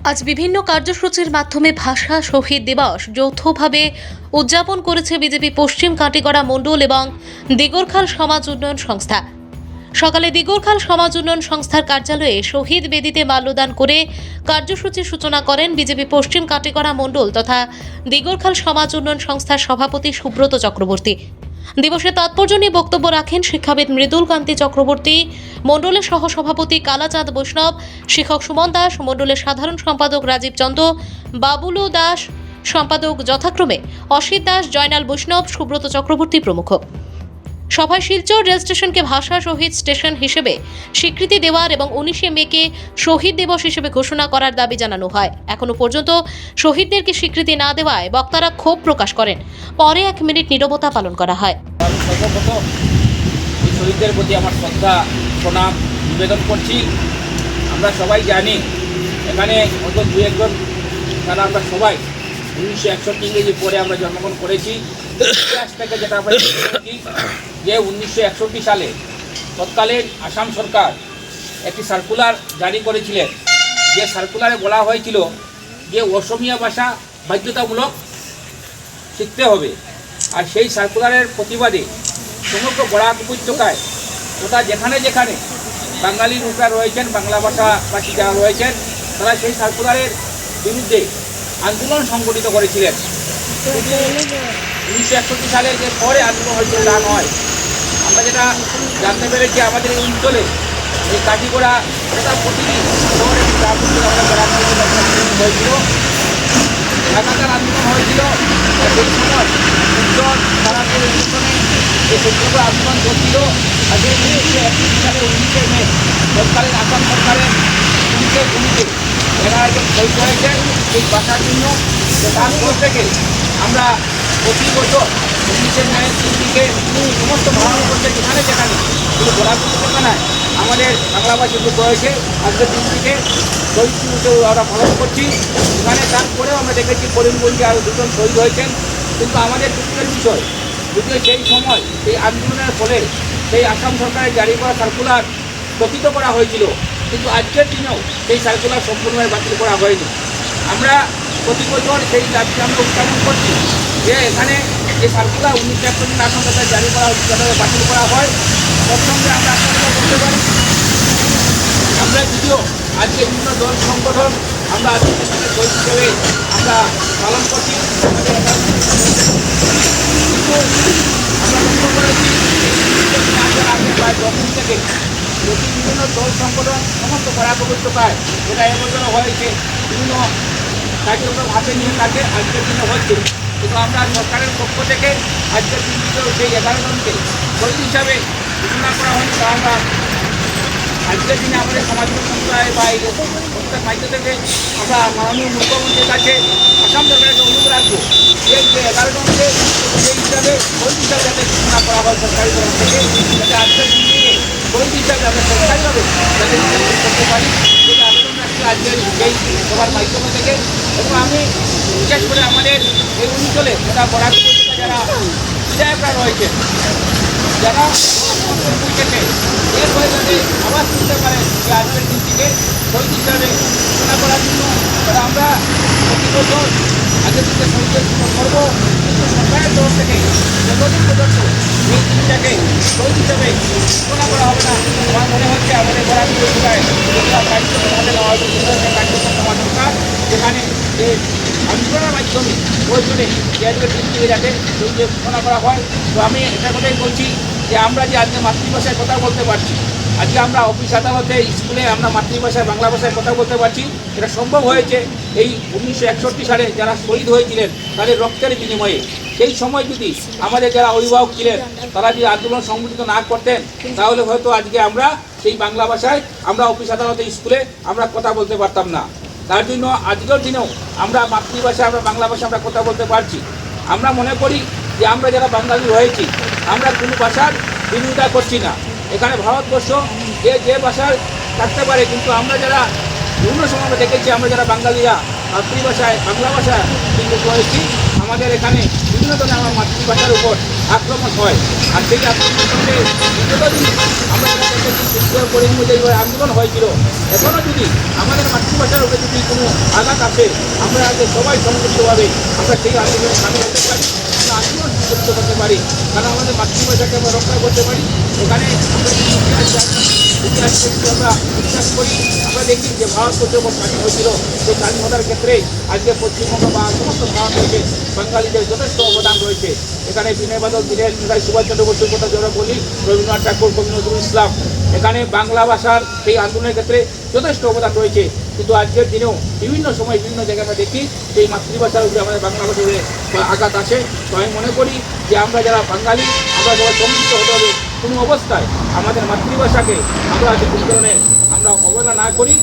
আজ বিভিন্ন কার্যসূচির মাধ্যমে ভাষা শহীদ দিবস যৌথভাবে উদযাপন করেছে বিজেপি পশ্চিম কাটিগড়া মণ্ডল এবং দিগরখাল সমাজ উন্নয়ন সংস্থা। সকালে দিগরখাল সমাজ উন্নয়ন সংস্থার কার্যালয়ে শহীদ বেদিতে মাল্যদান করে কার্যসূচির সূচনা করেন বিজেপি পশ্চিম কাটিগড়া মণ্ডল তথা দিগরখাল সমাজ উন্নয়ন সংস্থার সভাপতি সুব্রত চক্রবর্তী। দিবসে তাৎপর্য নিয়ে বক্তব্য রাখেন শিক্ষাবিদ মৃদুল কান্তি চক্রবর্তী, মণ্ডলের সহসভাপতি কালাচাঁদ বৈষ্ণব, শিক্ষক সুমন দাস, মণ্ডলের সাধারণ সম্পাদক রাজীব চন্দ্র, বাবুলু দাস, সম্পাদক যথাক্রমে অসিত দাস, জয়নাল বৈষ্ণব, সুব্রত চক্রবর্তী প্রমুখ। সভায় শিলচর রেল স্টেশনকে ভাষা শহীদ স্টেশন হিসেবে স্বীকৃতি দেওয়ার এবং 19শে মেকে শহীদ দিবস হিসেবে ঘোষণা করার দাবি জানানো হয়। এখনো পর্যন্ত শহীদদেরকে স্বীকৃতি না দেওয়ায় বক্তারা ক্ষোভ প্রকাশ করেন। পরে 1 মিনিট নীরবতা পালন করা হয়। সর্বপ্রথম এই শহীদদের প্রতি আমার শ্রদ্ধা প্রণাম নিবেদন করছি। আমরা সবাই জানি এখানে অত দু একজন তারা আমরা সবাই 1961 ইংরেজি পরে আমরা জন্মগ্রহণ করেছি। ইতিহাস থেকে যেটা আমরা দেখি যে 1961 সালে তৎকালীন আসাম সরকার একটি সার্কুলার জারি করেছিলেন। যে সার্কুলারে বলা হয়েছিল যে অসমীয়া ভাষা বাধ্যতামূলক শিখতে হবে। আর সেই সার্কুলারের প্রতিবাদে সমগ্র বরাক উপত্যকায় তথা যেখানে যেখানে বাঙালি লোকরা রয়েছেন, বাংলা ভাষাভাষী যারা রয়েছেন, তারা সেই সার্কুলারের বিরুদ্ধে আন্দোলন সংগঠিত করেছিলেন। 1961 সালে যে পরে আন্দোলন হয়েছিল তা নয়। আমরা যেটা জানতে পেরেছি আমাদের এই অঞ্চলে এই কাটিগড়া তথা প্রতিটি শহরে হয়েছিল, লাগাতার আন্দোলন হয়েছিল। সেই সময় উত্তর তারাপুর অনুষ্ঠানে যে সত্যগ্রহ আন্দোলন করছিল। আর সেই 1961 সালে 19শে মে তৎকালীন আসাম সরকারের পুলিশের গুলিতে এরা একজন শহীদ হয়েছেন এই ভাষার জন্য। তারপর থেকে আমরা প্রতি বছর 19শে মে দিনটিকে সমস্ত মহানগরকে যেখানে যেখানে শুধু বরাক উপত্যকায় আমাদের বাংলাভাষী লোক রয়েছে, আজকের দিনটিকে শহীদ দিবসে আমরা পালন করছি। এখানে তারপরেও আমরা দেখেছি করিমগঞ্জে আরও 2 জন শহীদ হয়েছেন। কিন্তু আমাদের দুঃখের বিষয় যদিও সেই সময় সেই আন্দোলনের ফলে সেই আসাম সরকারের জারি করা সার্কুলার স্থগিত করা হয়েছিল, কিন্তু আজকের দিনেও সেই সার্কুলার সম্পূর্ণভাবে বাতিল করা হয়নি। আমরা প্রতি বছর সেই দাবিকে আমরা উত্থাপন করছি যে এখানে যে সার্কুলার 1961 আসাম সরকার জারি করা হয়েছে সেটা বাতিল করা হয়। তার সঙ্গে আমরা আশঙ্কা করতে পারি আমরা যদিও আজকে বিভিন্ন দল সংগঠন আমরা আজকে শহীদ হিসেবে আমরা পালন করছি, কিন্তু আমরা লক্ষ্য করেছি আগে প্রায় 10 দিন থেকে বিভিন্ন দল সংগঠন সমস্ত বরাক উপত্যকায় যেটা এবছর হয়েছে বিভিন্ন কার্যক্রম হাতে নিয়ে থাকে আজকের দিনে হচ্ছে। কিন্তু আমরা সরকারের পক্ষ থেকে আজকের দিনটিতেও সেই 11 জনকে শহীদ হিসাবে ঘোষণা করা হয়নি। তা আমরা আজকের দিনে আমাদের সমাজ সংস্থায় বা এই সংস্থার মাধ্যম থেকে আমরা মাননীয় মুখ্যমন্ত্রীর কাছে আসাম সরকারকে অনুরোধ রাখবো যে 11 জনকে সেই হিসাবে শহীদ হিসাবে যাতে ঘোষণা করা হয় সরকারি তরফ থেকে, যাতে আজকের দিনে শহীদ হিসাবে আমরা সরকারিভাবে যাতে করতে পারি সেটা আবেদন রাখছি আজকের এই সবার মাধ্যমে থেকে। এবং আমি বিশেষ করে আমাদের এই অঞ্চলে তথা বরাক উপত্যকা যারা বিধায়করা রয়েছে, যারা থেকে এরপরে যাতে আবার শুনতে পারেন যে আজকের দিনটিকে শহীদ হিসাবে ঘোষণা করার জন্য তারা আমরা প্রতি বছর আগের দিকে শহীদের করব। কিন্তু সরকারের তরফ থেকে যতদিন পর্যন্ত এই দিনটাকে শহীদ হিসাবে ঘোষণা করা হবে না, আমার মনে হচ্ছে আমাদের বরাক উপত্যকায় কার্যক্রম আমাদের কার্যক্রম হওয়া দরকার, যেখানে যে আন্দোলনের মাধ্যমে প্রয়োজনে যে আজকের দিনটিকে যাতে শহীদের ঘোষণা করা হয়। তো আমি এটা কথাই বলছি যে আমরা যে আজকে মাতৃভাষায় কথা বলতে পারছি, আজকে আমরা অফিস আদালতে স্কুলে আমরা মাতৃভাষায় বাংলা ভাষায় কথা বলতে পারছি, এটা সম্ভব হয়েছে এই 1961 সালে যারা শহীদ হয়েছিলেন তাদের রক্তের বিনিময়ে। সেই সময় যদি আমাদের যারা অভিভাবক ছিলেন তারা যদি আন্দোলন সংগঠিত না করতেন তাহলে হয়তো আজকে আমরা সেই বাংলা ভাষায় আমরা অফিস আদালতে স্কুলে আমরা কথা বলতে পারতাম না। তার জন্য আজকের দিনেও আমরা মাতৃভাষায় আমরা বাংলা ভাষায় আমরা কথা বলতে পারছি। আমরা মনে করি যে আমরা যারা বাঙালি রয়েছি আমরা কোনো ভাষার বিরোধিতা করছি না। এখানে ভারতবর্ষ যে ভাষায় থাকতে পারে, কিন্তু আমরা যারা বিভিন্ন সময় আমরা দেখেছি আমরা যারা বাঙালিরা মাতৃভাষায় বাংলা ভাষায় কিন্তু রয়েছি, আমাদের এখানে বিভিন্ন ধরনের আমার মাতৃভাষার উপর আক্রমণ হয়। আর সেই আক্রমণ করলে দীর্ঘদিন আমরা দেখেছি বছর পরে যেভাবে আন্দোলন হয়েছিল, এখনও যদি আমাদের মাতৃভাষার উপরে যদি কোনো আঘাত আসে, আমরা আগে সবাই সংযুক্তভাবে আমরা সেই আন্দোলনে সামিল হতে পারি, আমরা আন্দোলন সংযুক্ত করতে পারি, কারণ আমাদের মাতৃভাষাকে আমরা রক্ষা করতে পারি। এখানে আমরা যদি ইতিহাসকে যদি আমরা বিশ্বাস করি, আমরা দেখি যে ভারতবর্ষ যখন স্বাধীন হয়েছিল, সেই স্বাধীন হওয়ার ক্ষেত্রে আজকে পশ্চিমবঙ্গ বা সমস্ত ভারতবর্ষে বাঙালিদের যথেষ্ট অবদান রয়েছে। এখানে বিনয় বাদল দীনেশ, নেতাজি সুভাষচন্দ্র বসুর কথা যারা বলি, রবীন্দ্রনাথ ঠাকুর, কবি নজরুল ইসলাম, এখানে বাংলা ভাষার সেই আন্দোলনের ক্ষেত্রে যথেষ্ট অবদান রয়েছে। কিন্তু আজকের দিনেও বিভিন্ন সময় বিভিন্ন জায়গায় আমরা দেখি সেই মাতৃভাষার উপরে আমাদের বাংলা ভাষার উপরে আঘাত আছে। তো আমি মনে করি যে আমরা যারা বাঙালি, আমরা সবাই সম্মিলিত হতে হবে, কোনো অবস্থায় আমাদের মাতৃভাষাকে আমরা যে কোনো ধরনের আমরা অবহেলা না করি,